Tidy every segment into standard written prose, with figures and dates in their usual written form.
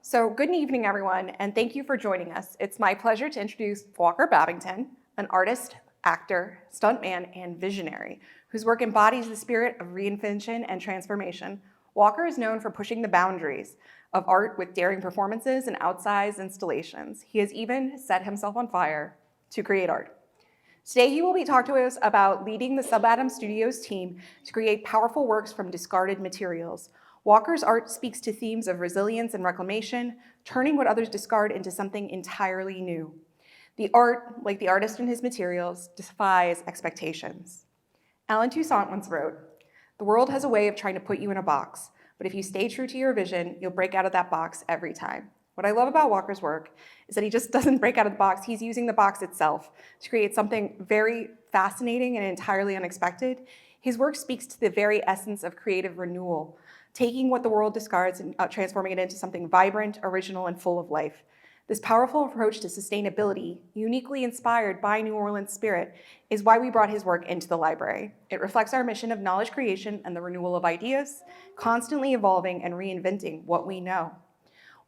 So good evening, everyone, and thank you for joining us. It's my pleasure to introduce Walker Babington, an artist, actor, stuntman, and visionary, whose work embodies the spirit of reinvention and transformation. Walker is known for pushing the boundaries of art with daring performances and outsized installations. He has even set himself on fire to create art. Today, he will be talking to us about leading the Subatom Studios team to create powerful works from discarded materials. Walker's art speaks to themes of resilience and reclamation, turning what others discard into something entirely new. The art, like the artist and his materials, defies expectations. Alan Toussaint once wrote, "The world has a way of trying to put you in a box, but if you stay true to your vision, you'll break out of that box every time." What I love about Walker's work is that he just doesn't break out of the box, he's using the box itself to create something very fascinating and entirely unexpected. His work speaks to the very essence of creative renewal, taking what the world discards and transforming it into something vibrant, original, and full of life. This powerful approach to sustainability, uniquely inspired by New Orleans spirit, is why we brought his work into the library. It reflects our mission of knowledge creation and the renewal of ideas, constantly evolving and reinventing what we know.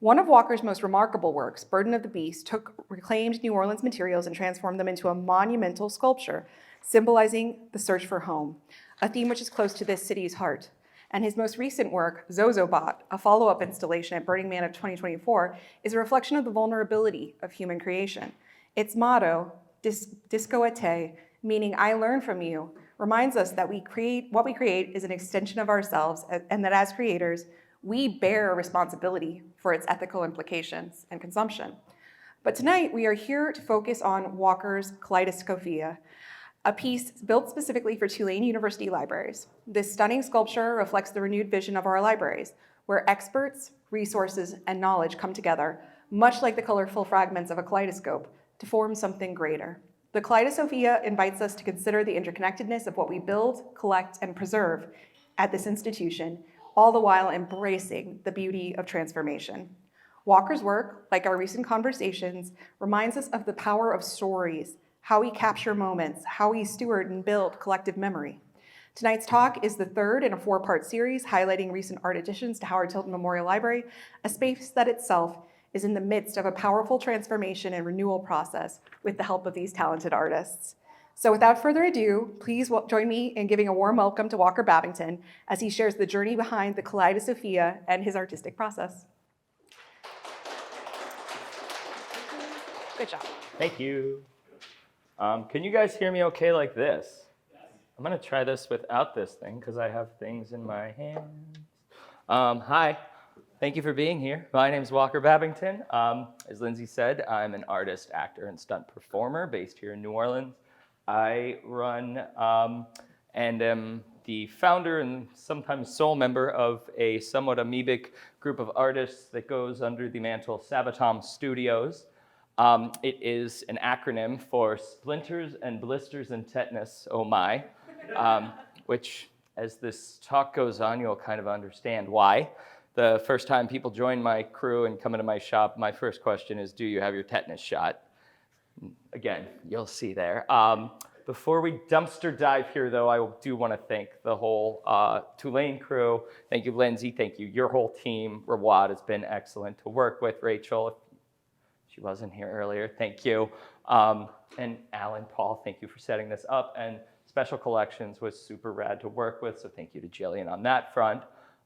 One of Walker's most remarkable works, Burden of the Beast, took reclaimed New Orleans materials and transformed them into a monumental sculpture, symbolizing the search for home, a theme which is close to this city's heart. And his most recent work, Zozobot, a follow-up installation at Burning Man of 2024, is a reflection of the vulnerability of human creation. Its motto, Disco et te, meaning I learn from you, reminds us that what we create is an extension of ourselves, and that as creators, we bear a responsibility for its ethical implications and consumption. But tonight, we are here to focus on Walker's Kaleidoscophia, a piece built specifically for Tulane University libraries. This stunning sculpture reflects the renewed vision of our libraries, where experts, resources, and knowledge come together, much like the colorful fragments of a kaleidoscope, to form something greater. The Kaleidosophia invites us to consider the interconnectedness of what we build, collect, and preserve at this institution, all the while embracing the beauty of transformation. Walker's work, like our recent conversations, reminds us of the power of stories, how we capture moments, how we steward and build collective memory. Tonight's talk is the third in a four-part series highlighting recent art additions to Howard Tilton Memorial Library, a space that itself is in the midst of a powerful transformation and renewal process with the help of these talented artists. So without further ado, please join me in giving a warm welcome to Walker Babington as he shares the journey behind the Kaleidosophia and his artistic process. Good job. Thank you. Can you guys hear me okay like this? I'm gonna try this without this thing because I have things in my hands. Hi, thank you for being here. My name is Walker Babington. As Lindsay said, I'm an artist, actor, and stunt performer based here in New Orleans. I run and am the founder and sometimes sole member of a somewhat amoebic group of artists that goes under the mantle Subatom Studios. It is an acronym for Splinters and Blisters and Tetanus, oh my, which as this talk goes on, you'll kind of understand why. The first time people join my crew and come into my shop, my first question is, do you have your tetanus shot? Again, you'll see there. Before we dumpster dive here, though, I do want to thank the whole Tulane crew. Thank you, Lindsay. Thank you, your whole team. Rawad has been excellent to work with. Rachel, she wasn't here earlier. Thank you. And Alan, Paul, thank you for setting this up. And Special Collections was super rad to work with, so thank you to Jillian on that front.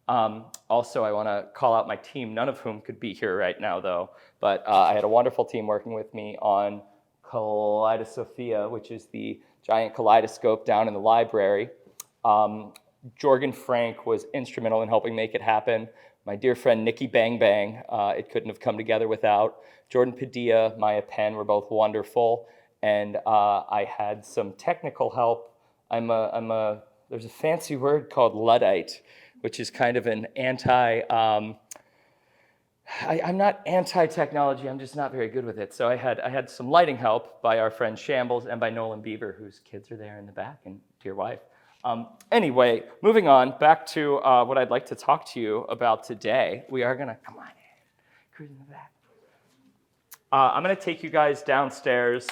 Also, I want to call out my team, none of whom could be here right now, though. But I had a wonderful team working with me on Kaleidosophia, which is the giant kaleidoscope down in the library. Jorgen Frank was instrumental in helping make it happen. My dear friend Nikki Bang Bang, it couldn't have come together without. Jordan Padilla, Maya Penn were both wonderful, and I had some technical help. There's a fancy word called Luddite, which is kind of an I'm not anti-technology, I'm just not very good with it. So I had some lighting help by our friend Shambles and by Nolan Beaver, whose kids are there in the back, and dear wife. Anyway, moving on, back to what I'd like to talk to you about today. We are gonna, come on in, cruise in the back. I'm gonna take you guys downstairs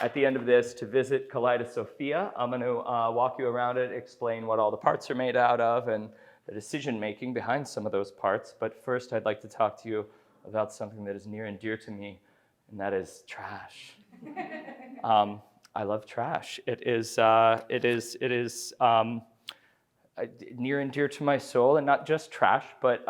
at the end of this to visit Kaleidosophia. I'm gonna walk you around it, explain what all the parts are made out of, and the decision-making behind some of those parts. But first, I'd like to talk to you about something that is near and dear to me, and that is trash. I love trash. It is near and dear to my soul, and not just trash, but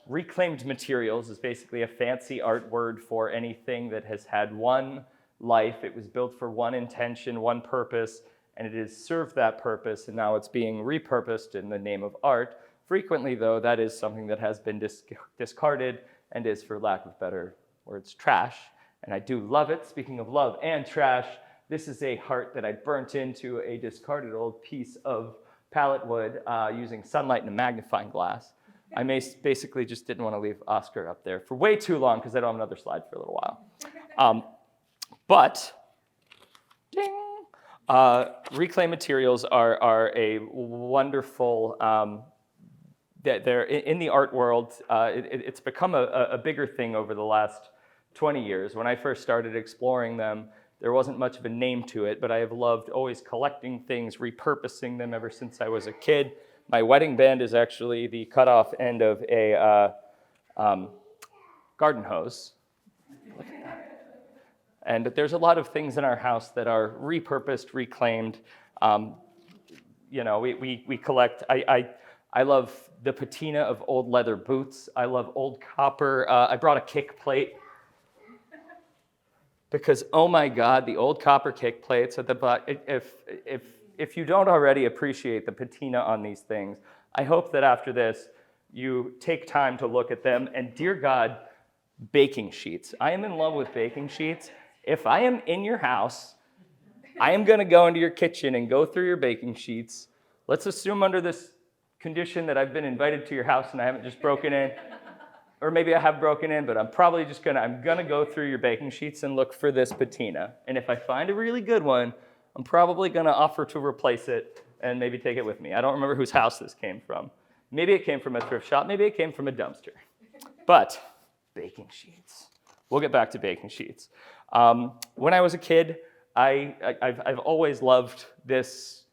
reclaimed materials is basically a fancy art word for anything that has had one life. It was built for one intention, one purpose, and it has served that purpose, and now it's being repurposed in the name of art. Frequently, though, that is something that has been discarded and is, for lack of better words, trash. And I do love it. Speaking of love and trash, this is a heart that I burnt into a discarded old piece of pallet wood using sunlight and a magnifying glass. I basically just didn't want to leave Oscar up there for way too long because I don't have another slide for a little while. But ding, reclaimed materials are a wonderful, they're in the art world. It's become a bigger thing over the last 20 years. When I first started exploring them, there wasn't much of a name to it, but I have loved always collecting things, repurposing them ever since I was a kid. My wedding band is actually the cutoff end of a garden hose. Look at that. And there's a lot of things in our house that are repurposed, reclaimed. We collect. I love the patina of old leather boots. I love old copper. I brought a kick plate because, oh my God, the old copper kick plates at the bottom. If you don't already appreciate the patina on these things, I hope that after this you take time to look at them. And dear God, baking sheets. I am in love with baking sheets. If I am in your house, I am going to go into your kitchen and go through your baking sheets. Let's assume under this condition that I've been invited to your house and I haven't just broken in. Or maybe I have broken in, but I'm probably just I'm gonna go through your baking sheets and look for this patina. And if I find a really good one, I'm probably gonna offer to replace it and maybe take it with me. I don't remember whose house this came from. Maybe it came from a thrift shop, maybe it came from a dumpster. But baking sheets. We'll get back to baking sheets. When I was a kid, I've always loved this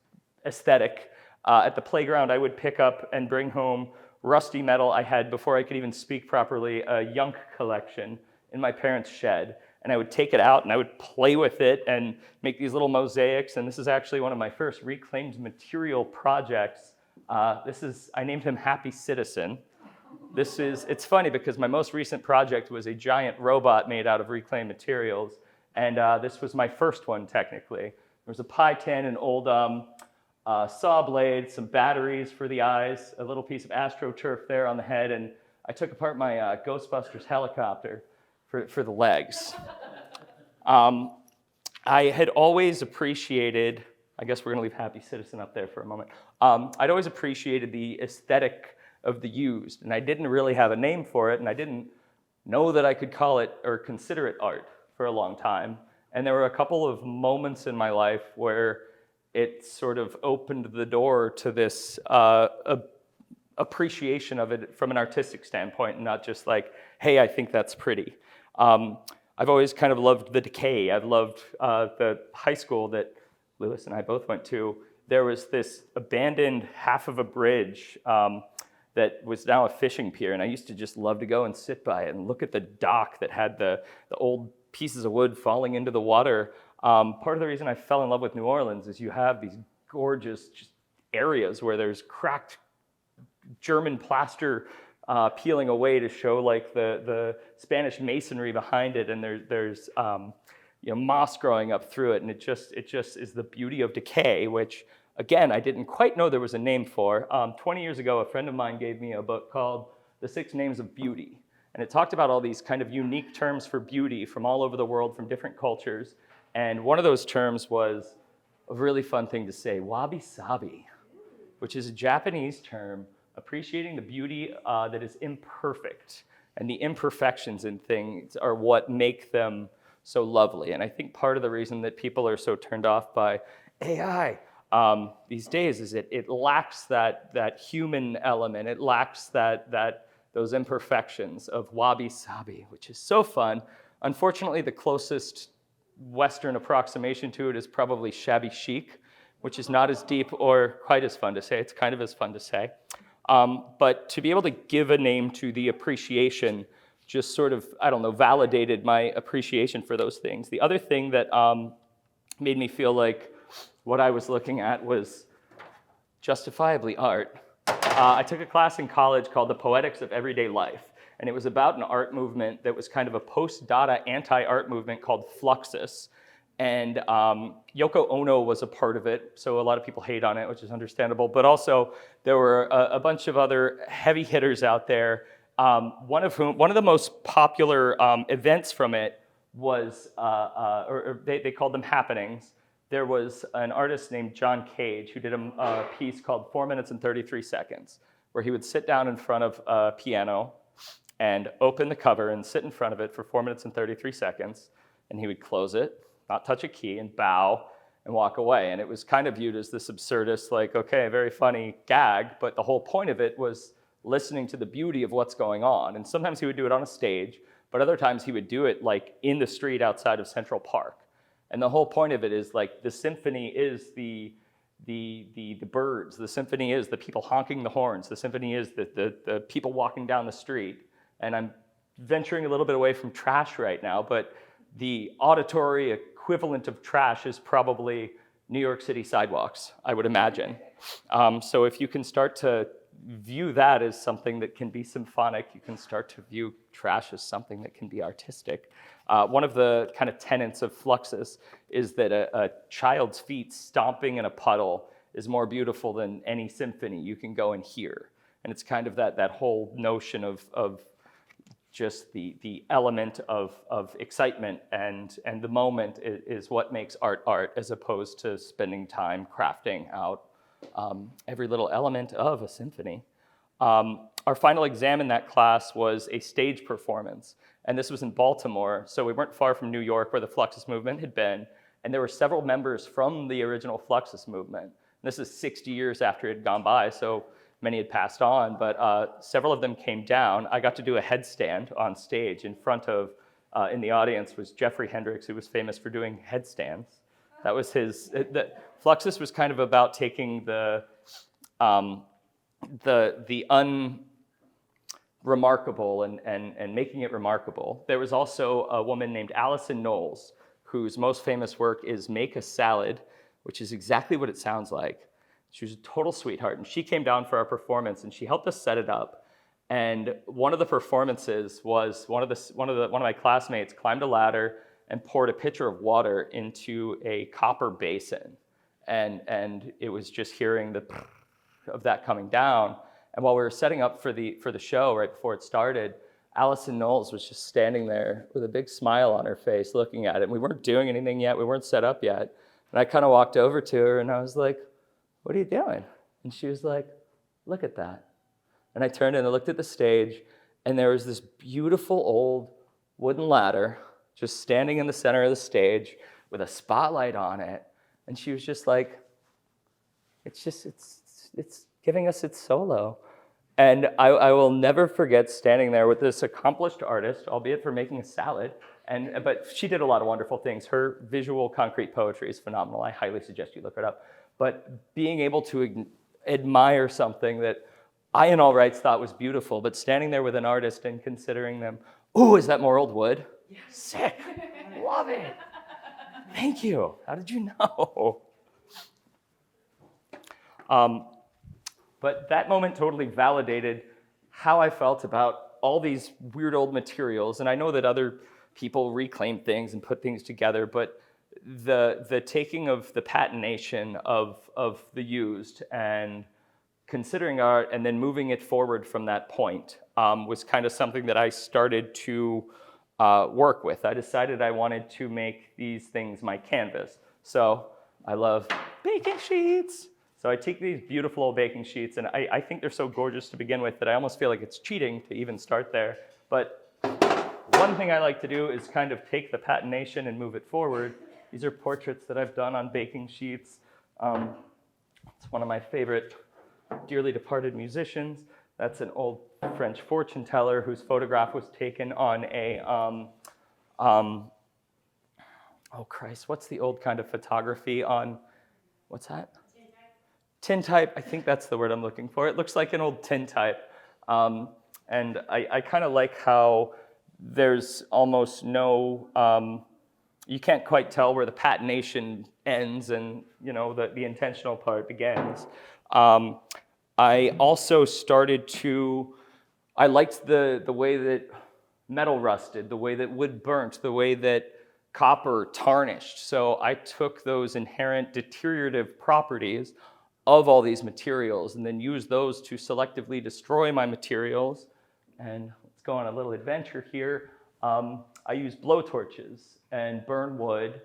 aesthetic. At the playground, I would pick up and bring home rusty metal. I had, before I could even speak properly, a Yunk collection in my parents' shed. And I would take it out and I would play with it and make these little mosaics. And this is actually one of my first reclaimed material projects. I named him Happy Citizen. It's funny because my most recent project was a giant robot made out of reclaimed materials. And this was my first one, technically. There was a pie tin, an old saw blade, some batteries for the eyes, a little piece of AstroTurf there on the head, and I took apart my Ghostbusters helicopter for the legs. I had always appreciated, I guess we're going to leave Happy Citizen up there for a moment. I'd always appreciated the aesthetic of the used, and I didn't really have a name for it, and I didn't know that I could call it or consider it art for a long time. And there were a couple of moments in my life where it sort of opened the door to this appreciation of it from an artistic standpoint, and not just like, hey, I think that's pretty. I've always kind of loved the decay. I've loved the high school that Lewis and I both went to. There was this abandoned half of a bridge that was now a fishing pier, and I used to just love to go and sit by it and look at the dock that had the old pieces of wood falling into the water. Part of the reason I fell in love with New Orleans is you have these gorgeous just areas where there's cracked German plaster peeling away to show like the Spanish masonry behind it, and there's moss growing up through it, and it just is the beauty of decay, which again I didn't quite know there was a name for. 20 years ago, a friend of mine gave me a book called The 6 Names of Beauty, and it talked about all these kind of unique terms for beauty from all over the world, from different cultures. And one of those terms was a really fun thing to say, wabi-sabi, which is a Japanese term appreciating the beauty that is imperfect. And the imperfections in things are what make them so lovely. And I think part of the reason that people are so turned off by AI these days is it lacks that human element. It lacks those imperfections of wabi-sabi, which is so fun. Unfortunately, the closest Western approximation to it is probably shabby chic, which is not as deep or quite as fun to say. It's kind of as fun to say. But to be able to give a name to the appreciation just sort of, I don't know, validated my appreciation for those things. The other thing that made me feel like what I was looking at was justifiably art. I took a class in college called The Poetics of Everyday Life, and it was about an art movement that was kind of a post-Dada anti-art movement called Fluxus. And Yoko Ono was a part of it, so a lot of people hate on it, which is understandable. But also, there were a bunch of other heavy hitters out there. One of the most popular events from it was, they called them happenings. There was an artist named John Cage who did a piece called 4 minutes and 33 seconds, where he would sit down in front of a piano and open the cover and sit in front of it for 4 minutes and 33 seconds, and he would close it, not touch a key, and bow and walk away. And it was kind of viewed as this absurdist, like, okay, very funny gag, but the whole point of it was listening to the beauty of what's going on. And sometimes he would do it on a stage, but other times he would do it like in the street outside of Central Park. And the whole point of it is like the symphony is the birds, the symphony is the people honking the horns, the symphony is the people walking down the street. And I'm venturing a little bit away from trash right now, but the auditory equivalent of trash is probably New York City sidewalks, I would imagine. So if you can start to view that as something that can be symphonic, you can start to view trash as something that can be artistic. One of the kind of tenets of Fluxus is that a child's feet stomping in a puddle is more beautiful than any symphony you can go and hear. And it's kind of that whole notion of just the element of excitement and the moment is what makes art, as opposed to spending time crafting out every little element of a symphony. Our final exam in that class was a stage performance, and this was in Baltimore, so we weren't far from New York where the Fluxus movement had been, and there were several members from the original Fluxus movement. And this is 60 years after it had gone by, so many had passed on, but several of them came down. I got to do a headstand on stage in front of, in the audience was Jeffrey Hendricks, who was famous for doing headstands. That was his, Fluxus was kind of about taking the unremarkable and making it remarkable. There was also a woman named Allison Knowles, whose most famous work is Make a Salad, which is exactly what it sounds like. She was a total sweetheart, and she came down for our performance, and she helped us set it up. And one of the performances was one of my classmates climbed a ladder and poured a pitcher of water into a copper basin, and it was just hearing the of that coming down. And while we were setting up for the show right before it started, Allison Knowles was just standing there with a big smile on her face, looking at it. And we weren't doing anything yet; we weren't set up yet. And I kind of walked over to her, and I was like, "What are you doing?" And she was like, "Look at that." And I turned and I looked at the stage, and there was this beautiful old wooden ladder just standing in the center of the stage with a spotlight on it. And she was just like, it's giving us its solo. And I will never forget standing there with this accomplished artist, albeit for making a salad. But she did a lot of wonderful things. Her visual concrete poetry is phenomenal. I highly suggest you look it up. But being able to admire something that I, in all rights, thought was beautiful, but standing there with an artist and considering them, ooh, is that more old wood? Yeah. Sick. Love it. Thank you. How did you know? But that moment totally validated how I felt about all these weird old materials. And I know that other people reclaim things and put things together, but the taking of the patination of the used and considering art and then moving it forward from that point was kind of something that I started to work with. I decided I wanted to make these things my canvas. So I love baking sheets. So I take these beautiful old baking sheets, and I think they're so gorgeous to begin with that I almost feel like it's cheating to even start there. But one thing I like to do is kind of take the patination and move it forward. These are portraits that I've done on baking sheets. It's one of my favorite dearly departed musicians. That's an old French fortune teller whose photograph was taken on a, oh Christ, what's the old kind of photography on, what's that? Tintype, I think that's the word I'm looking for. It looks like an old tintype. And I kind of like how there's almost no, you can't quite tell where the patination ends and the intentional part begins. I also started to, I liked the way that metal rusted, the way that wood burnt, the way that copper tarnished. So I took those inherent deteriorative properties of all these materials and then used those to selectively destroy my materials. And let's go on a little adventure here. I use blowtorches and burn wood,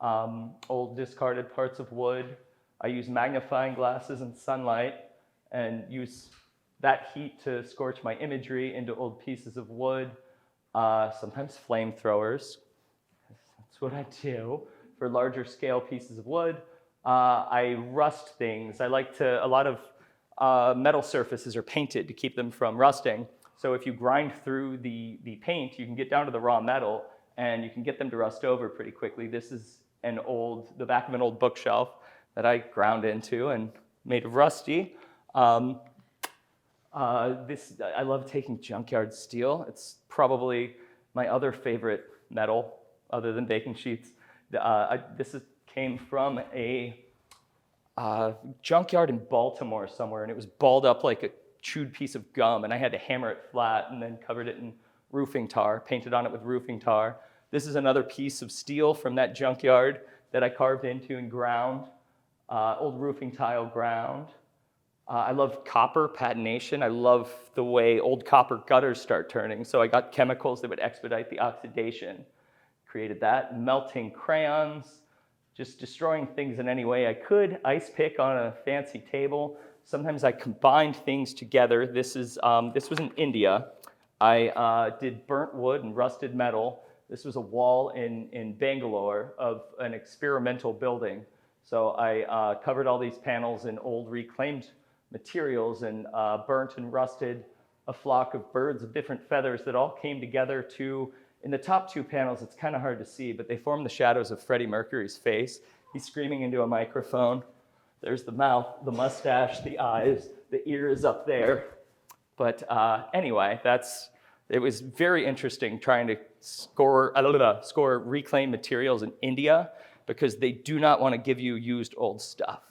old discarded parts of wood. I use magnifying glasses and sunlight and use that heat to scorch my imagery into old pieces of wood, sometimes flamethrowers. That's what I do for larger scale pieces of wood. I rust things. I like to, a lot of metal surfaces are painted to keep them from rusting. So if you grind through the paint, you can get down to the raw metal and you can get them to rust over pretty quickly. This is the back of an old bookshelf that I ground into and made rusty. I love taking junkyard steel. It's probably my other favorite metal other than baking sheets. Came from a junkyard in Baltimore somewhere, and it was balled up like a chewed piece of gum, and I had to hammer it flat and then covered it in roofing tar, painted on it with roofing tar. This is another piece of steel from that junkyard that I carved into and ground, old roofing tile ground. I love copper patination. I love the way old copper gutters start turning, so I got chemicals that would expedite the oxidation. Created that. Melting crayons, just destroying things in any way I could. Ice pick on a fancy table. Sometimes I combined things together. This was in India. I did burnt wood and rusted metal. This was a wall in Bangalore of an experimental building. So I covered all these panels in old reclaimed materials and burnt and rusted a flock of birds of different feathers that all came together to, in the top two panels, it's kind of hard to see, but they form the shadows of Freddie Mercury's face. He's screaming into a microphone. There's the mouth, the mustache, the eyes, the ears up there. But anyway, it was very interesting trying to score reclaimed materials in India because they do not want to give you used old stuff.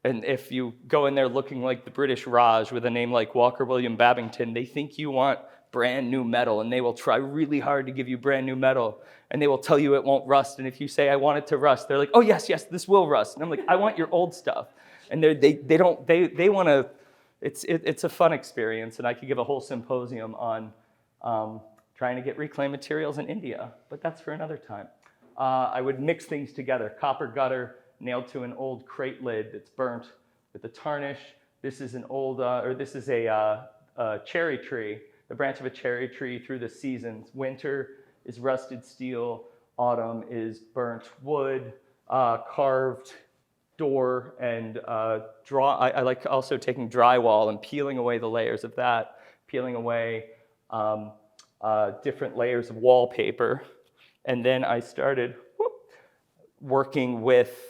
And if you go in there looking like the British Raj with a name like Walker William Babington, they think you want brand new metal, and they will try really hard to give you brand new metal, and they will tell you it won't rust. And if you say, I want it to rust, they're like, oh, yes, this will rust. And I'm like, I want your old stuff. And they want to, it's a fun experience, and I could give a whole symposium on trying to get reclaimed materials in India, but that's for another time. I would mix things together, copper gutter nailed to an old crate lid that's burnt with a tarnish. This is a cherry tree, the branch of a cherry tree through the seasons. Winter is rusted steel, autumn is burnt wood, carved door, and I like also taking drywall and peeling away the layers of that, peeling away different layers of wallpaper. And then I started working with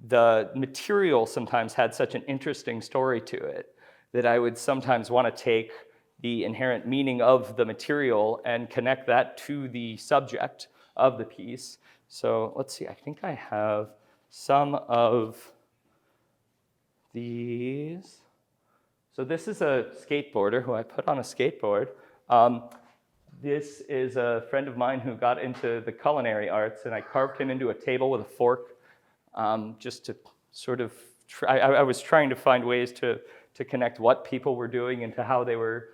the material. Sometimes had such an interesting story to it that I would sometimes want to take the inherent meaning of the material and connect that to the subject of the piece. So let's see, I think I have some of these. So this is a skateboarder who I put on a skateboard. This is a friend of mine who got into the culinary arts, and I carved him into a table with a fork just to sort of I was trying to find ways to connect what people were doing and to how they were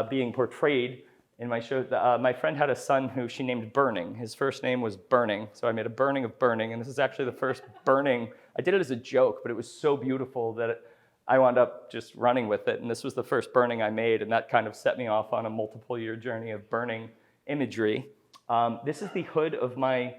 being portrayed in my show. My friend had a son who she named Burning. His first name was Burning, so I made a burning of Burning, and this is actually the first burning. I did it as a joke, but it was so beautiful that I wound up just running with it, and this was the first burning I made, and that kind of set me off on a multiple-year journey of burning imagery. This is the hood of my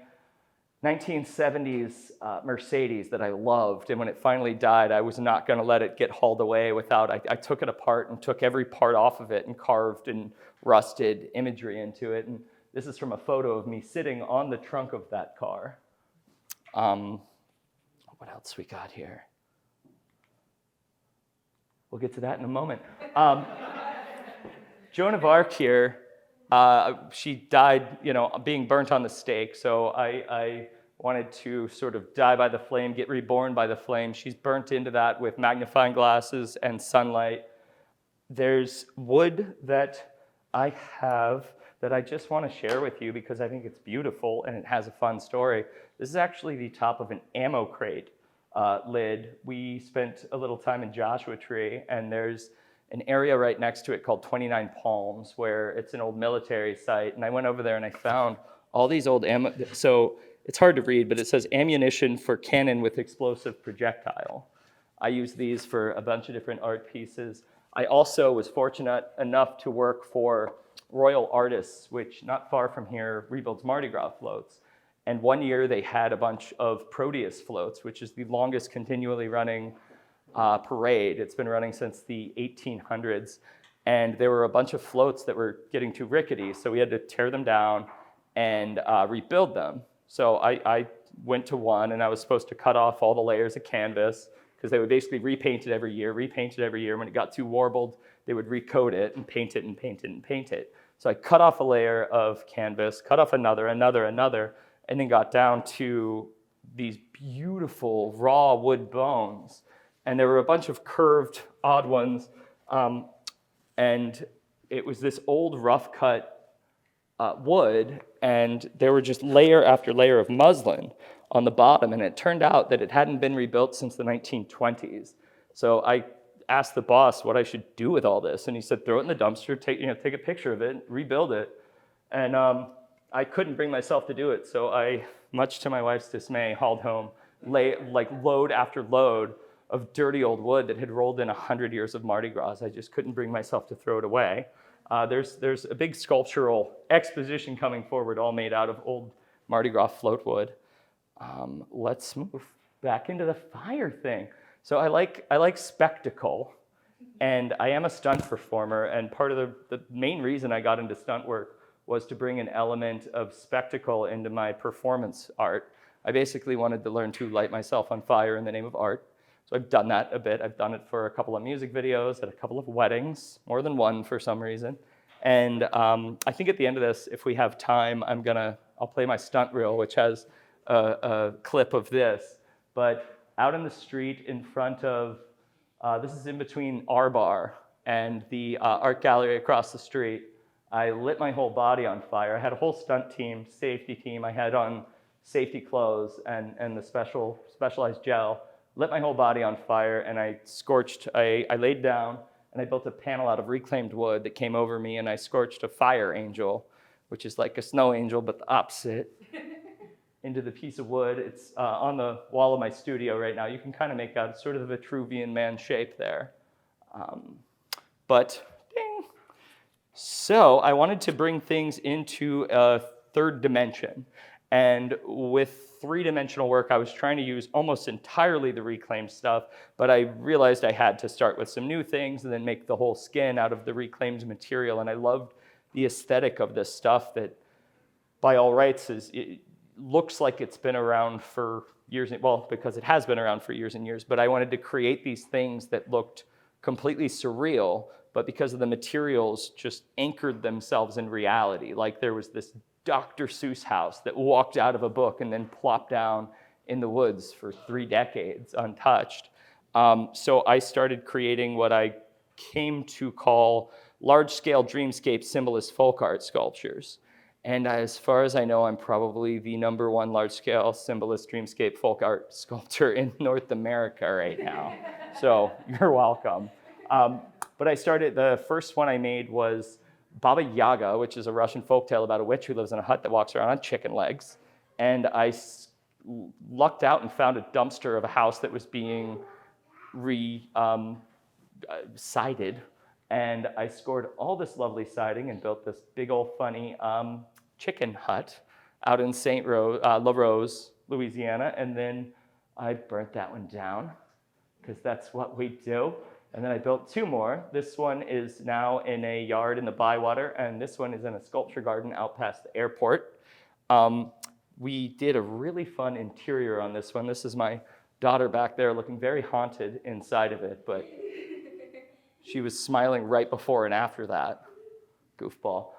1970s Mercedes that I loved, and when it finally died, I was not going to let it get hauled away without, I took it apart and took every part off of it and carved and rusted imagery into it, and this is from a photo of me sitting on the trunk of that car. What else we got here? We'll get to that in a moment. Joan of Arc here, She died, being burnt on the stake. So I wanted to sort of die by the flame, get reborn by the flame. She's burnt into that with magnifying glasses and sunlight. There's wood that I have that I just want to share with you because I think it's beautiful and it has a fun story. This is actually the top of an ammo crate lid. We spent a little time in Joshua Tree, and there's an area right next to it called 29 Palms where it's an old military site. And I went over there and I found all these old ammo. So it's hard to read, but it says ammunition for cannon with explosive projectile. I use these for a bunch of different art pieces. I also was fortunate enough to work for Royal Artists, which not far from here rebuilds Mardi Gras floats. And one year they had a bunch of Proteus floats, which is the longest continually running parade. It's been running since the 1800s. And there were a bunch of floats that were getting too rickety, so we had to tear them down and rebuild them. So I went to one, and I was supposed to cut off all the layers of canvas because they would basically repaint it every year. When it got too warbled, they would recoat it and paint it and paint it and paint it. So I cut off a layer of canvas, cut off another, and then got down to these beautiful raw wood bones. And there were a bunch of curved, odd ones. And it was this old rough cut wood, and there were just layer after layer of muslin on the bottom, and it turned out that it hadn't been rebuilt since the 1920s. So I asked the boss what I should do with all this, and he said, throw it in the dumpster, take a picture of it, rebuild it. And I couldn't bring myself to do it, so I, much to my wife's dismay, hauled home load after load of dirty old wood that had rolled in 100 years of Mardi Gras. I just couldn't bring myself to throw it away. There's a big sculptural exposition coming forward, all made out of old Mardi Gras float wood. Let's move back into the fire thing. So I like spectacle, and I am a stunt performer, and part of the main reason I got into stunt work was to bring an element of spectacle into my performance art. I basically wanted to learn to light myself on fire in the name of art. So I've done that a bit. I've done it for a couple of music videos, at a couple of weddings, more than one for some reason. And I think at the end of this, if we have time, I'll play my stunt reel, which has a clip of this. But out in the street in front of, this is in between our bar and the art gallery across the street, I lit my whole body on fire. I had a whole stunt team, safety team. I had on safety clothes and the specialized gel. Lit my whole body on fire, and I laid down, and I built a panel out of reclaimed wood that came over me, and I scorched a fire angel, which is like a snow angel, but the opposite, into the piece of wood. It's on the wall of my studio right now. You can kind of make out sort of the Vitruvian Man shape there. Ding. So I wanted to bring things into a third dimension. And with three-dimensional work, I was trying to use almost entirely the reclaimed stuff, but I realized I had to start with some new things and then make the whole skin out of the reclaimed material. And I loved the aesthetic of this stuff that, by all rights, it looks like it's been around for years, well, because it has been around for years and years, but I wanted to create these things that looked completely surreal, but because of the materials, just anchored themselves in reality. Like there was this Dr. Seuss house that walked out of a book and then plopped down in the woods for 3 decades untouched. So I started creating what I came to call large-scale dreamscape symbolist folk art sculptures. And as far as I know, I'm probably the #1 large-scale symbolist dreamscape folk art sculptor in North America right now. So you're welcome. But the first one I made was Baba Yaga, which is a Russian folktale about a witch who lives in a hut that walks around on chicken legs. And I lucked out and found a dumpster of a house that was being sided. And I scored all this lovely siding and built this big old funny chicken hut out in La Rose, Louisiana. And then I burnt that one down because that's what we do. And then I built 2 more. This one is now in a yard in the Bywater, and this one is in a sculpture garden out past the airport. We did a really fun interior on this one. This is my daughter back there looking very haunted inside of it, but she was smiling right before and after that. Goofball.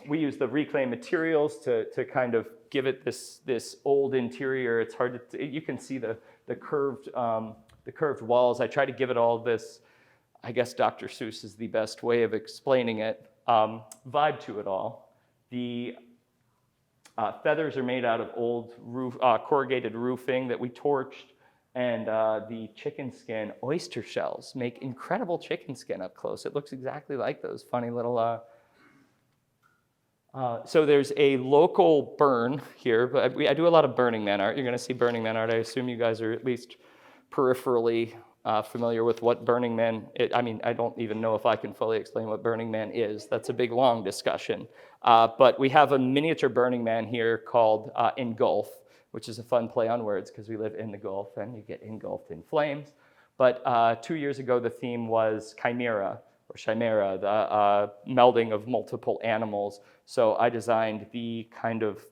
We use the reclaimed materials to kind of give it this old interior. It's hard to, you can see the curved walls. I try to give it all this, I guess Dr. Seuss is the best way of explaining it, vibe to it all. The feathers are made out of old corrugated roofing that we torched, and the chicken skin oyster shells make incredible chicken skin up close. It looks exactly like those funny little. So there's a local burn here, but I do a lot of Burning Man art. You're going to see Burning Man art. I assume you guys are at least peripherally familiar with what Burning Man is. I mean, I don't even know if I can fully explain what Burning Man is. That's a big, long discussion. But we have a miniature Burning Man here called Engulf, which is a fun play on words because we live in the Gulf and you get engulfed in flames. But 2 years ago, the theme was Chimera, the melding of multiple animals. So I designed the kind of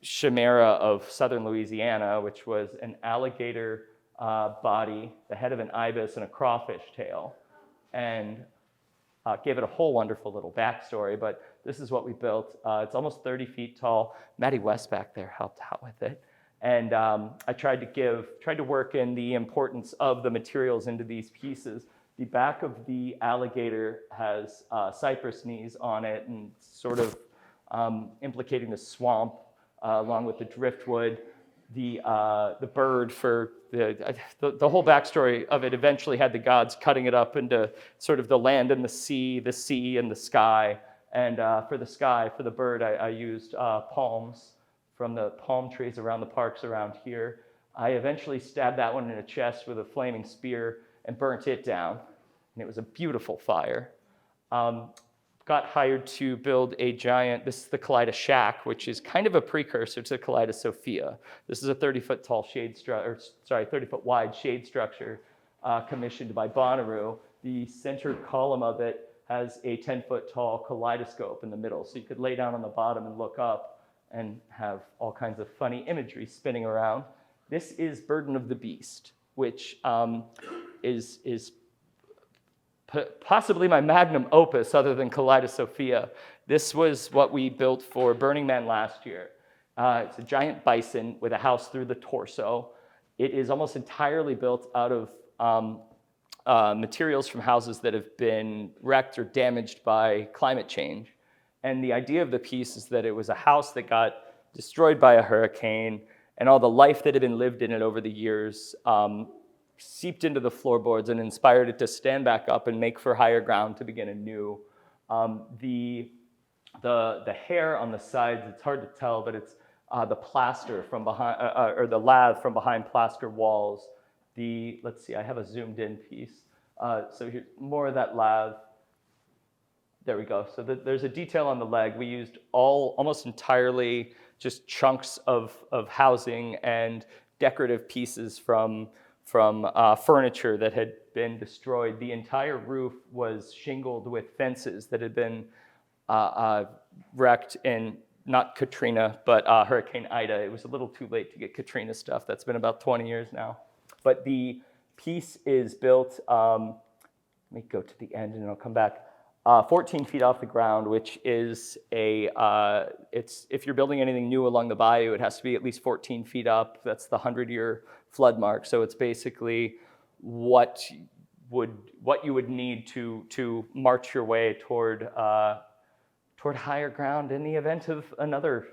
chimera of southern Louisiana, which was an alligator body, the head of an ibis, and a crawfish tail, and gave it a whole wonderful little backstory. But this is what we built. It's almost 30 feet tall. Maddie West back there helped out with it. And I tried to work in the importance of the materials into these pieces. The back of the alligator has cypress knees on it and sort of implicating the swamp along with the driftwood. The bird for the whole backstory of it eventually had the gods cutting it up into sort of the land and the sea and the sky. And for the bird, I used palms from the palm trees around the parks around here. I eventually stabbed that one in the chest with a flaming spear and burnt it down. And it was a beautiful fire. Got hired to build a giant, this is the Kaleidos Shack, which is kind of a precursor to Kaleidos Sophia. This is a 30-foot tall 30-foot wide shade structure commissioned by Bonnaroo. The center column of it has a 10-foot tall kaleidoscope in the middle. So you could lay down on the bottom and look up and have all kinds of funny imagery spinning around. This is Burden of the Beast, which is possibly my magnum opus other than Kaleidos Sophia. This was what we built for Burning Man last year. It's a giant bison with a house through the torso. It is almost entirely built out of materials from houses that have been wrecked or damaged by climate change. And the idea of the piece is that it was a house that got destroyed by a hurricane, and all the life that had been lived in it over the years seeped into the floorboards and inspired it to stand back up and make for higher ground to begin anew. The hair on the sides, it's hard to tell, but it's the plaster from behind, or the lath from behind plaster walls. Let's see, I have a zoomed in piece. So here's more of that lath. There we go. So there's a detail on the leg. We used almost entirely just chunks of housing and decorative pieces from furniture that had been destroyed. The entire roof was shingled with fences that had been wrecked in, not Katrina, but Hurricane Ida. It was a little too late to get Katrina stuff. That's been about 20 years now. But the piece is built, let me go to the end and I'll come back, 14 feet off the ground, which is if you're building anything new along the bayou, it has to be at least 14 feet up. That's the 100-year flood mark. So it's basically what you would need to march your way toward higher ground in the event of another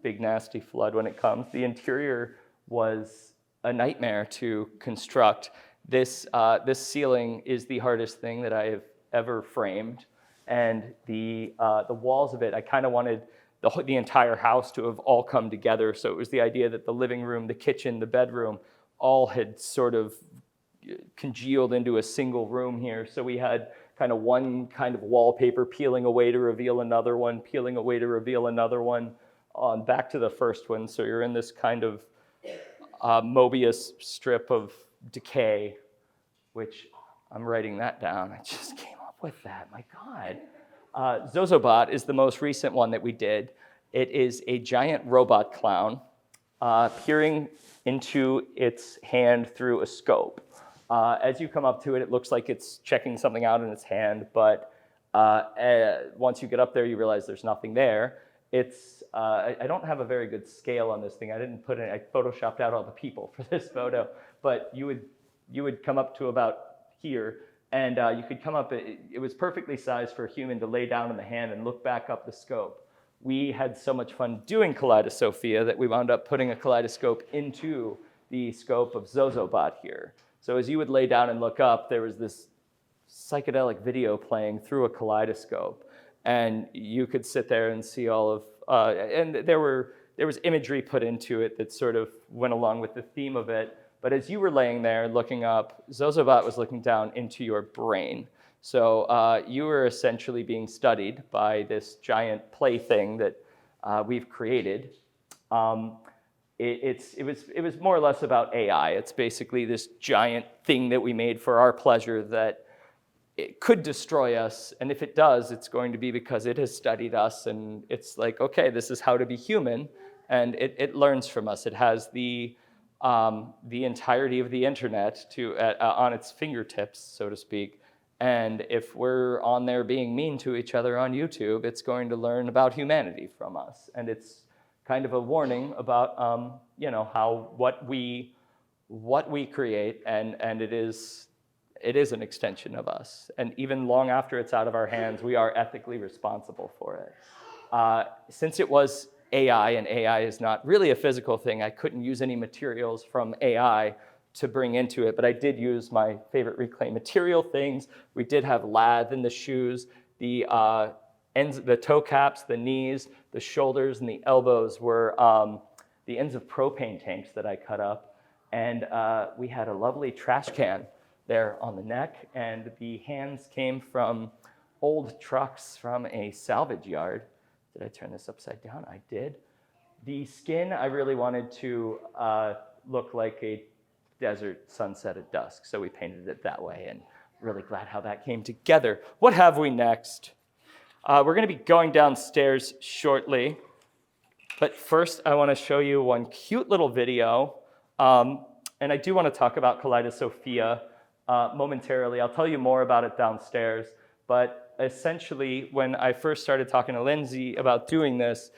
big nasty flood when it comes. The interior was a nightmare to construct. This ceiling is the hardest thing that I have ever framed, and the walls of it, I kind of wanted the entire house to have all come together. So it was the idea that the living room, the kitchen, the bedroom, all had sort of congealed into a single room here. So we had kind of one kind of wallpaper peeling away to reveal another one, peeling away to reveal another one, back to the first one. So you're in this kind of Mobius strip of decay, which I'm writing that down. I just came up with that, my God. Zozobot is the most recent one that we did. It is a giant robot clown peering into its hand through a scope. As you come up to it, it looks like it's checking something out in its hand, but Once you get up there, you realize there's nothing there. I don't have a very good scale on this thing. I photoshopped out all the people for this photo, but you would come up to about here, and you could come up, it was perfectly sized for a human to lay down in the hand and look back up the scope. We had so much fun doing Kaleidosophia that we wound up putting a kaleidoscope into the scope of Zozobot here. So as you would lay down and look up, there was this psychedelic video playing through a kaleidoscope. And you could sit there and see all of, and there was imagery put into it that sort of went along with the theme of it. But as you were laying there looking up, Zozobot was looking down into your brain. So you were essentially being studied by this giant plaything that we've created. It was more or less about AI. It's basically this giant thing that we made for our pleasure that it could destroy us, and if it does, it's going to be because it has studied us, and it's like, okay, this is how to be human, and it learns from us. It has the entirety of the internet on its fingertips, so to speak. And if we're on there being mean to each other on YouTube, it's going to learn about humanity from us. And it's kind of a warning about how what we create, and it is an extension of us. And even long after it's out of our hands, we are ethically responsible for it. Since it was AI, and AI is not really a physical thing, I couldn't use any materials from AI to bring into it, but I did use my favorite reclaimed material things. We did have lath in the shoes, the ends, the toe caps, the knees, the shoulders, and the elbows were the ends of propane tanks that I cut up. And we had a lovely trash can there on the neck, and the hands came from old trucks from a salvage yard. Did I turn this upside down? I did. The skin, I really wanted to look like a desert sunset at dusk, so we painted it that way, and really glad how that came together. What have we next? We're going to be going downstairs shortly, but first I want to show you one cute little video, and I do want to talk about Kaleidosophia momentarily. I'll tell you more about it downstairs, but essentially when I first started talking to Lindsay about doing this,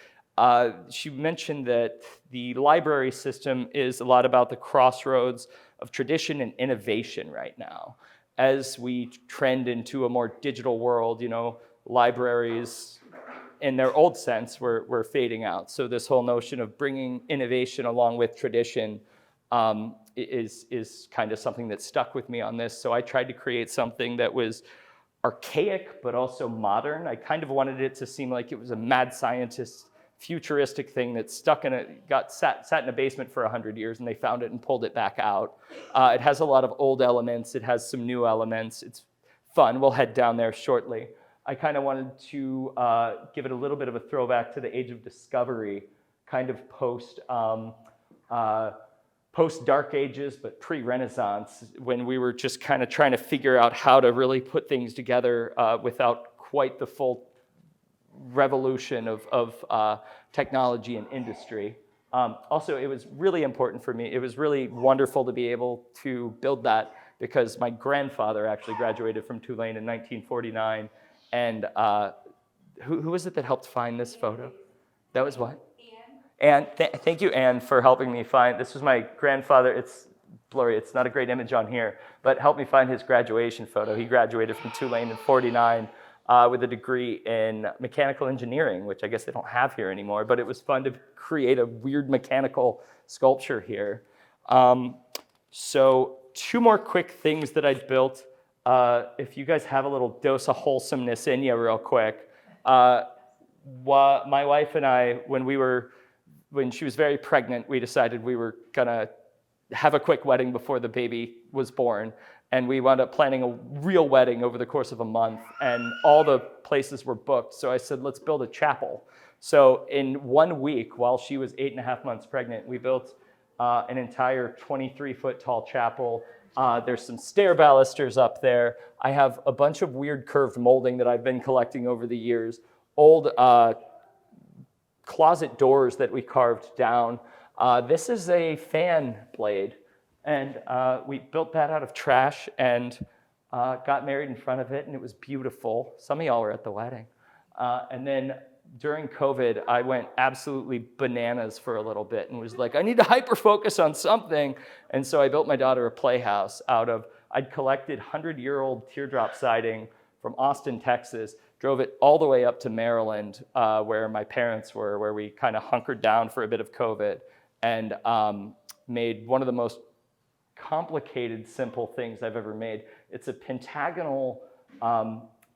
she mentioned that the library system is a lot about the crossroads of tradition and innovation right now. As we trend into a more digital world, libraries in their old sense were fading out. So this whole notion of bringing innovation along with tradition is kind of something that stuck with me on this. So I tried to create something that was archaic but also modern. I kind of wanted it to seem like it was a mad scientist futuristic thing that sat in a basement for 100 years, and they found it and pulled it back out. It has a lot of old elements. It has some new elements. It's fun. We'll head down there shortly. I kind of wanted to give it a little bit of a throwback to the Age of Discovery, kind of post Dark Ages, but pre-Renaissance, when we were just kind of trying to figure out how to really put things together without quite the full revolution of technology and industry. Also, it was really important for me. It was really wonderful to be able to build that because my grandfather actually graduated from Tulane in 1949. And who was it that helped find this photo? That was what? Anne. Thank you, Anne, for helping me find. This was my grandfather. It's blurry. It's not a great image on here, but helped me find his graduation photo. He graduated from Tulane in 49. With a degree in mechanical engineering, which I guess they don't have here anymore, but it was fun to create a weird mechanical sculpture here. So 2 more quick things that I built. If you guys have a little dose of wholesomeness in you real quick. My wife and I, when she was very pregnant, we decided we were gonna have a quick wedding before the baby was born. And we wound up planning a real wedding over the course of a month, and all the places were booked. So I said, let's build a chapel. So in 1 week, while she was 8.5 months pregnant, we built an entire 23-foot tall chapel. There's some stair balusters up there. I have a bunch of weird curved molding that I've been collecting over the years. Old closet doors that we carved down. This is a fan blade. And we built that out of trash, and got married in front of it, and it was beautiful. Some of y'all were at the wedding. And then during COVID, I went absolutely bananas for a little bit and was like, I need to hyper-focus on something. And so I built my daughter a playhouse I'd collected 100-year-old teardrop siding from Austin, Texas, drove it all the way up to Maryland, where my parents were, where we kind of hunkered down for a bit of COVID, and made one of the most complicated, simple things I've ever made. It's a pentagonal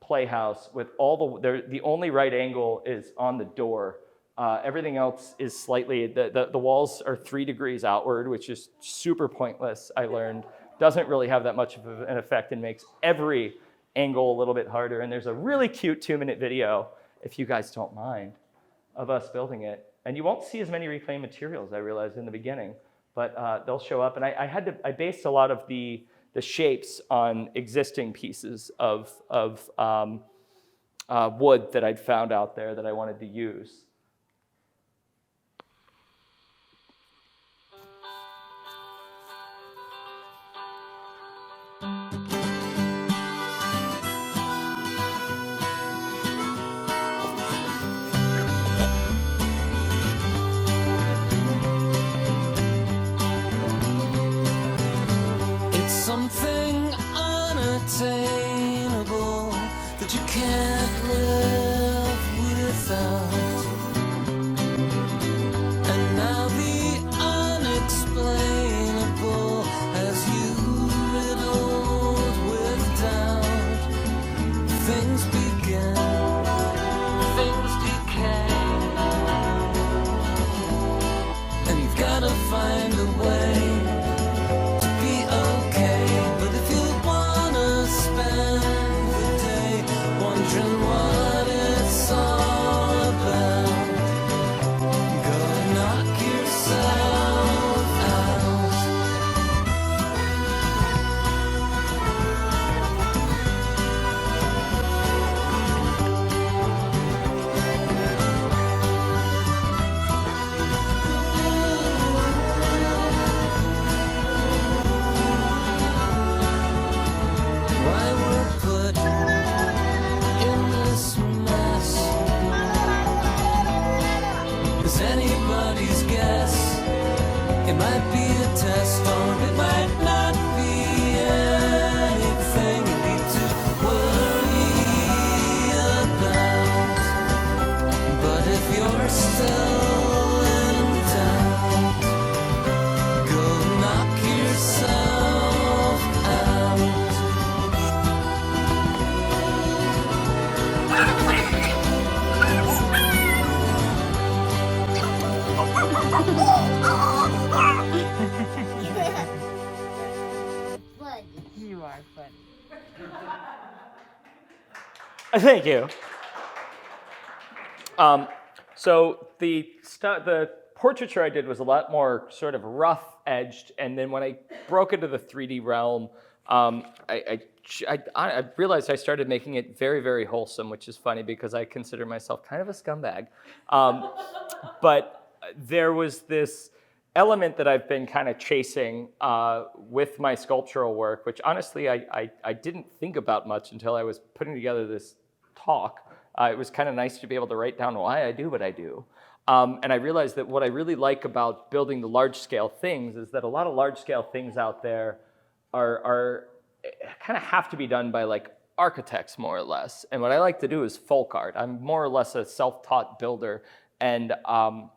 playhouse with the only right angle is on the door. Everything else is slightly, the walls are 3 degrees outward, which is super pointless, I learned. Doesn't really have that much of an effect and makes every angle a little bit harder. And there's a really cute 2-minute video, if you guys don't mind, of us building it. And you won't see as many reclaimed materials, I realized in the beginning, but they'll show up. And I based a lot of the shapes on existing pieces of wood that I'd found out there that I wanted to use. It's something unattainable that you can't live without. And now the unexplainable has you riddled with doubt. Things begin, things decay, and you've gotta find a way to be okay. But if you wanna spend the day wondering what it's all about, go knock yourself out. Why we're put in this mess is anybody's guess. It might be a test, or it might not be anything you need to worry about. But if you're still in doubt, go knock yourself out. You are funny. Thank you. So the portraiture I did was a lot more sort of rough edged, and then when I broke into the 3D realm, I realized I started making it very, very wholesome, which is funny because I consider myself kind of a scumbag. But there was this element that I've been kind of chasing with my sculptural work, which honestly I didn't think about much until I was putting together this talk. It was kind of nice to be able to write down why I do what I do. And I realized that what I really like about building the large-scale things is that a lot of large-scale things out there are kind of have to be done by like architects more or less. And what I like to do is folk art. I'm more or less a self-taught builder, and a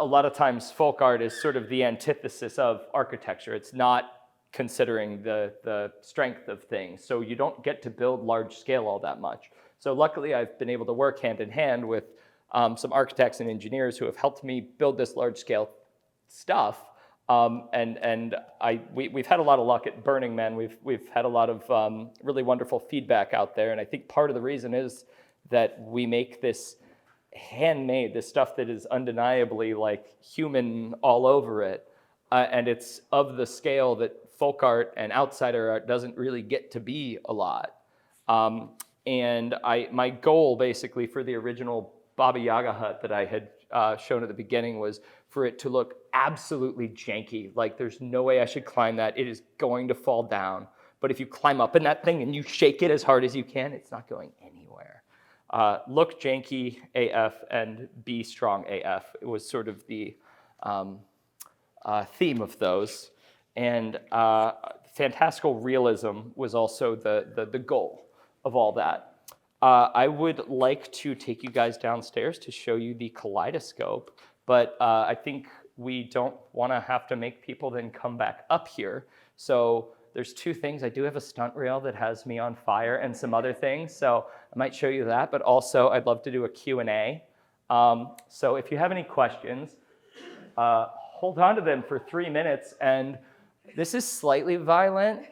lot of times folk art is sort of the antithesis of architecture. It's not considering the strength of things. So you don't get to build large scale all that much. So luckily I've been able to work hand in hand with some architects and engineers who have helped me build this large scale stuff. We've had a lot of luck at Burning Man. We've had a lot of really wonderful feedback out there. And I think part of the reason is that we make this handmade, this stuff that is undeniably like human all over it. And it's of the scale that folk art and outsider art doesn't really get to be a lot. My goal basically for the original Baba Yaga hut that I had shown at the beginning was for it to look absolutely janky. Like there's no way I should climb that. It is going to fall down. But if you climb up in that thing and you shake it as hard as you can, it's not going anywhere. Look janky AF and be strong AF. It was sort of the theme of those. And fantastical realism was also the goal of all that. I would like to take you guys downstairs to show you the kaleidoscope, but I think we don't want to have to make people then come back up here. So there's two things. I do have a stunt reel that has me on fire and some other things, so I might show you that, but also I'd love to do a Q&A. So if you have any questions, hold on to them for 3 minutes, and this is slightly violent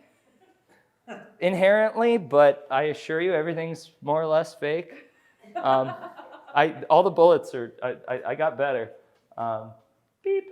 inherently, but I assure you everything's more or less fake. All the bullets are, I got better. Beep.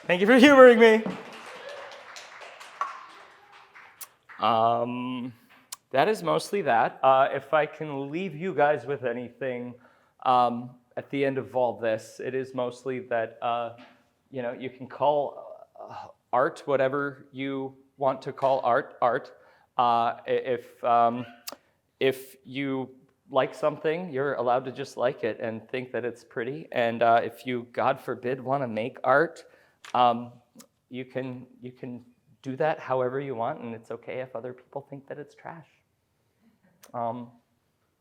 Thank you for humoring me. That is mostly that. If I can leave you guys with anything at the end of all this, it is mostly that you can call art whatever you want to call art. If you like something, you're allowed to just like it and think that it's pretty. And if you, God forbid, want to make art, you can do that however you want, and it's okay if other people think that it's trash.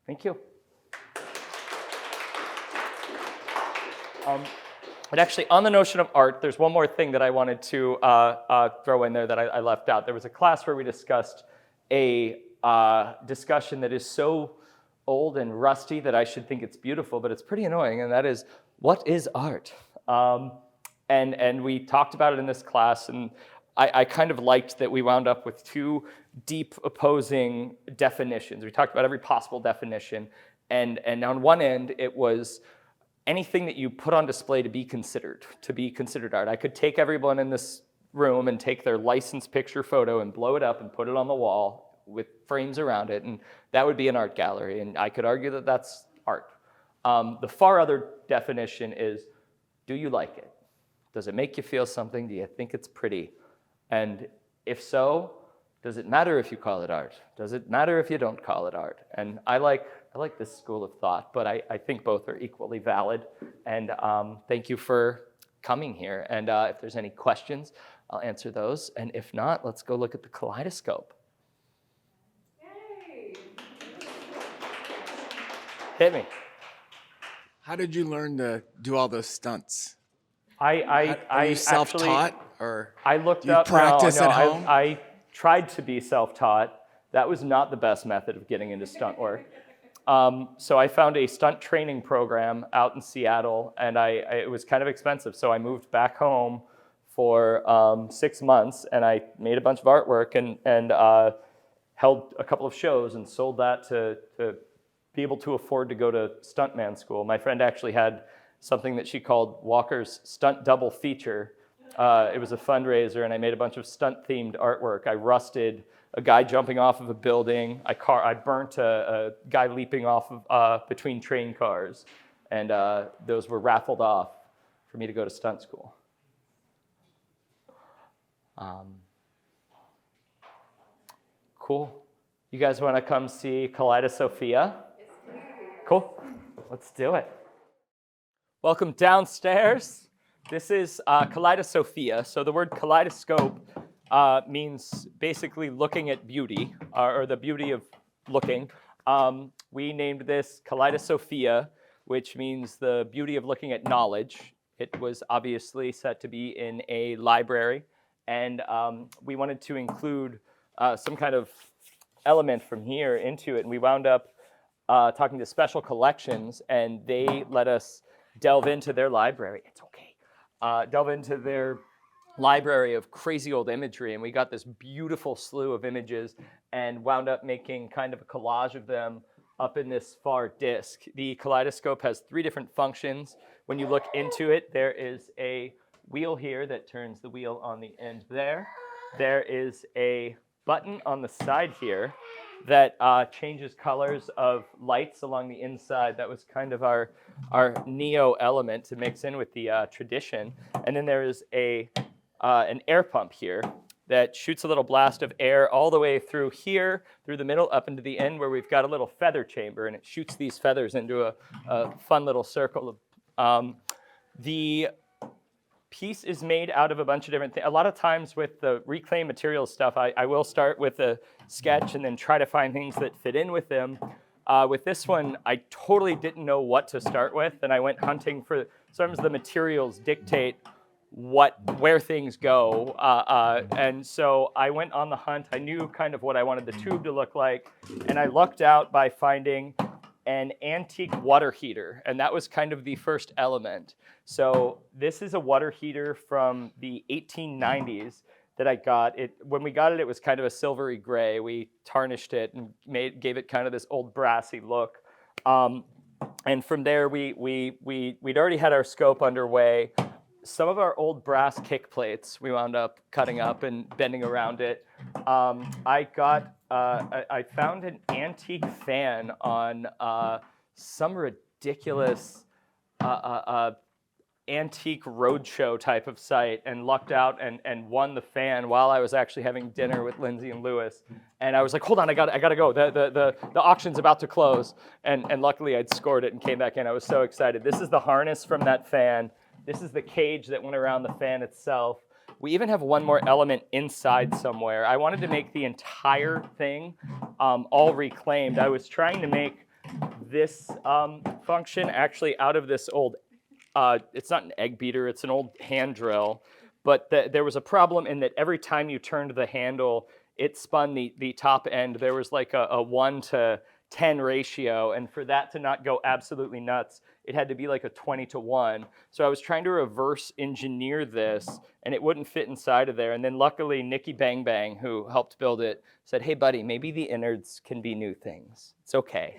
Thank you. But actually, on the notion of art, there's one more thing that I wanted to throw in there that I left out. There was a class where we discussed a discussion that is so old and rusty that I should think it's beautiful, but it's pretty annoying, and that is, what is art? And we talked about it in this class, and I kind of liked that we wound up with two deep opposing definitions. We talked about every possible definition, and on one end, it was anything that you put on display to be considered art. I could take everyone in this room and take their license picture photo and blow it up and put it on the wall with frames around it, and that would be an art gallery, and I could argue that that's art. The far other definition is, do you like it? Does it make you feel something? Do you think it's pretty? And if so, does it matter if you call it art? Does it matter if you don't call it art? And I like this school of thought, but I think both are equally valid. And thank you for coming here. And if there's any questions, I'll answer those. And if not, let's go look at the kaleidoscope. Yay! Hit me. How did you learn to do all those stunts? Are you self-taught, or I looked do you up. practice at I, home? I tried to be self-taught. That was not the best method of getting into stunt work. So I found a stunt training program out in Seattle, and it was kind of expensive. So I moved back home for 6 months, and I made a bunch of artwork and held a couple of shows and sold that to be able to afford to go to stuntman school. My friend actually had something that she called Walker's Stunt Double Feature. It was a fundraiser, and I made a bunch of stunt-themed artwork. I rusted a guy jumping off of a building. I burnt a guy leaping off of between train cars, and those were raffled off for me to go to stunt school. Cool. You guys want to come see Kaleidosophia? Cool. Let's do it. Welcome downstairs. This is Kaleidosophia. So the word kaleidoscope means basically looking at beauty, or the beauty of looking. We named this Kaleidosophia, which means the beauty of looking at knowledge. It was obviously set to be in a library, and we wanted to include some kind of element from here into it, and we wound up talking to Special Collections, and they let us delve into their library. It's okay. Delve into their library of crazy old imagery, and we got this beautiful slew of images and wound up making kind of a collage of them up in this far disc. The kaleidoscope has 3 different functions. When you look into it, there is a wheel here that turns the wheel on the end there. There is a button on the side here that changes colors of lights along the inside. That was kind of our neo element to mix in with the tradition. And then there is an air pump here that shoots a little blast of air all the way through here, through the middle, up into the end where we've got a little feather chamber, and it shoots these feathers into a fun little circle. The piece is made out of a bunch of different things. A lot of times with the reclaimed materials stuff, I will start with a sketch and then try to find things that fit in with them. With this one, I totally didn't know what to start with, and I went hunting for, sometimes the materials dictate where things go, and so I went on the hunt. I knew kind of what I wanted the tube to look like, and I lucked out by finding an antique water heater, and that was kind of the first element. So this is a water heater from the 1890s that I got. When we got it, it was kind of a silvery gray. We tarnished it and gave it kind of this old brassy look. And from there, we'd already had our scope underway. Some of our old brass kick plates we wound up cutting up and bending around it. I found an antique fan on some ridiculous antique roadshow type of site, and lucked out and won the fan while I was actually having dinner with Lindsay and Lewis. And I was like, hold on, I gotta go. The auction's about to close. And luckily I'd scored it and came back in. I was so excited. This is the harness from that fan. This is the cage that went around the fan itself. We even have one more element inside somewhere. I wanted to make the entire thing all reclaimed. I was trying to make this function actually out of this old, it's not an egg beater, it's an old hand drill. But there was a problem in that every time you turned the handle, it spun the top end. There was like a 1 to 10 ratio. And for that to not go absolutely nuts, it had to be like a 20-to-1. So I was trying to reverse engineer this, and it wouldn't fit inside of there. And then luckily, Nikki Bang Bang, who helped build it, said, "Hey, buddy, maybe the innards can be new things. It's okay."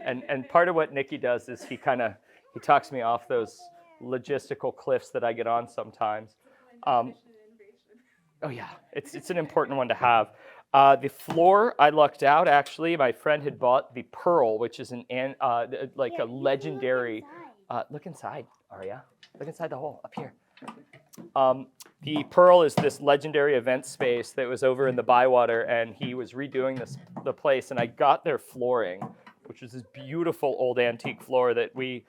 And part of what Nikki does is he talks me off those logistical cliffs that I get on sometimes. Oh yeah, it's an important one to have. The floor I lucked out, actually. My friend had bought the Pearl, which is like a legendary. Look inside, Aria. Look inside the hole up here. The Pearl is this legendary event space that was over in the Bywater, and he was redoing the place, and I got their flooring, which is this beautiful old antique floor that we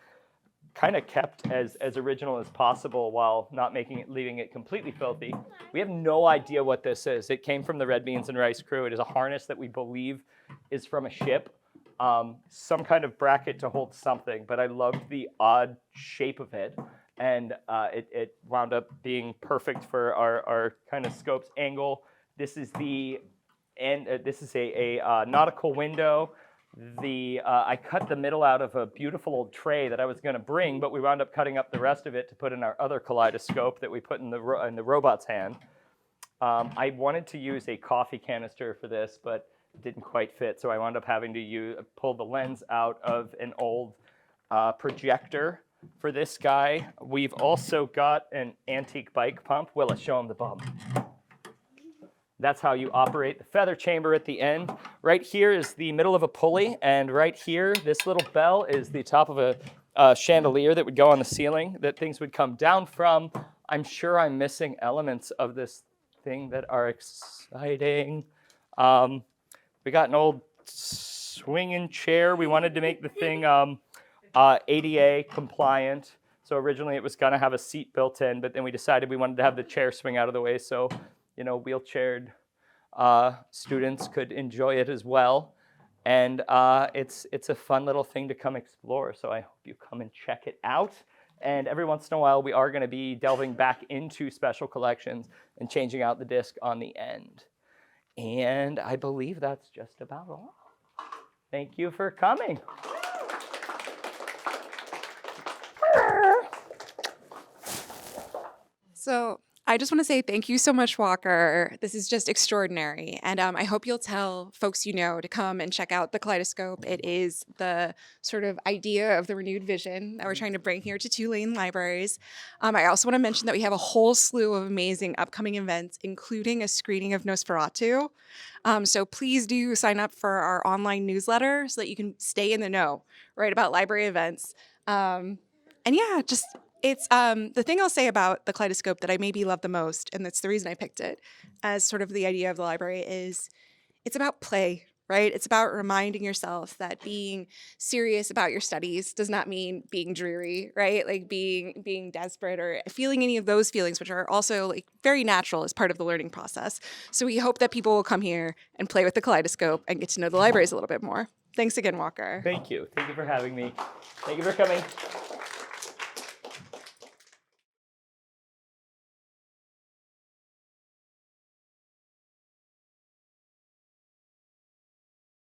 kind of kept as original as possible while not leaving it completely filthy. We have no idea what this is. It came from the Red Beans and Rice crew. It is a harness that we believe is from a ship, some kind of bracket to hold something, but I loved the odd shape of it, and it wound up being perfect for our kind of scope's angle. This is a nautical window. I cut the middle out of a beautiful old tray that I was going to bring, but we wound up cutting up the rest of it to put in our other kaleidoscope that we put in the robot's hand. I wanted to use a coffee canister for this, but it didn't quite fit, so I wound up having to pull the lens out of an old projector for this guy. We've also got an antique bike pump. Willa, show him the bum. That's how you operate the feather chamber at the end. Right here is the middle of a pulley, and right here, this little bell is the top of a chandelier that would go on the ceiling that things would come down from. I'm sure I'm missing elements of this thing that are exciting. We got an old swinging chair. We wanted to make the thing ADA compliant. So originally it was gonna have a seat built in, but then we decided we wanted to have the chair swing out of the way so wheelchaired students could enjoy it as well. And it's a fun little thing to come explore. So I hope you come and check it out. And every once in a while, we are going to be delving back into special collections and changing out the disc on the end. And I believe that's just about all. Thank you for coming. So I just want to say thank you so much, Walker. This is just extraordinary. And I hope you'll tell folks you know to come and check out the Kaleidoscope. It is the sort of idea of the renewed vision that we're trying to bring here to Tulane Libraries. I also want to mention that we have a whole slew of amazing upcoming events, including a screening of Nosferatu. So please do sign up for our online newsletter so that you can stay in the know, right, about library events. And yeah, just... It's the thing I'll say about the Kaleidoscope that I maybe love the most, and that's the reason I picked it as sort of the idea of the library, is it's about play, right? It's about reminding yourself that being serious about your studies does not mean being dreary, right? Like being desperate or feeling any of those feelings, which are also like very natural as part of the learning process. So we hope that people will come here and play with the Kaleidoscope and get to know the libraries a little bit more. Thanks again, Walker. Thank you. Thank you for having me. Thank you for coming.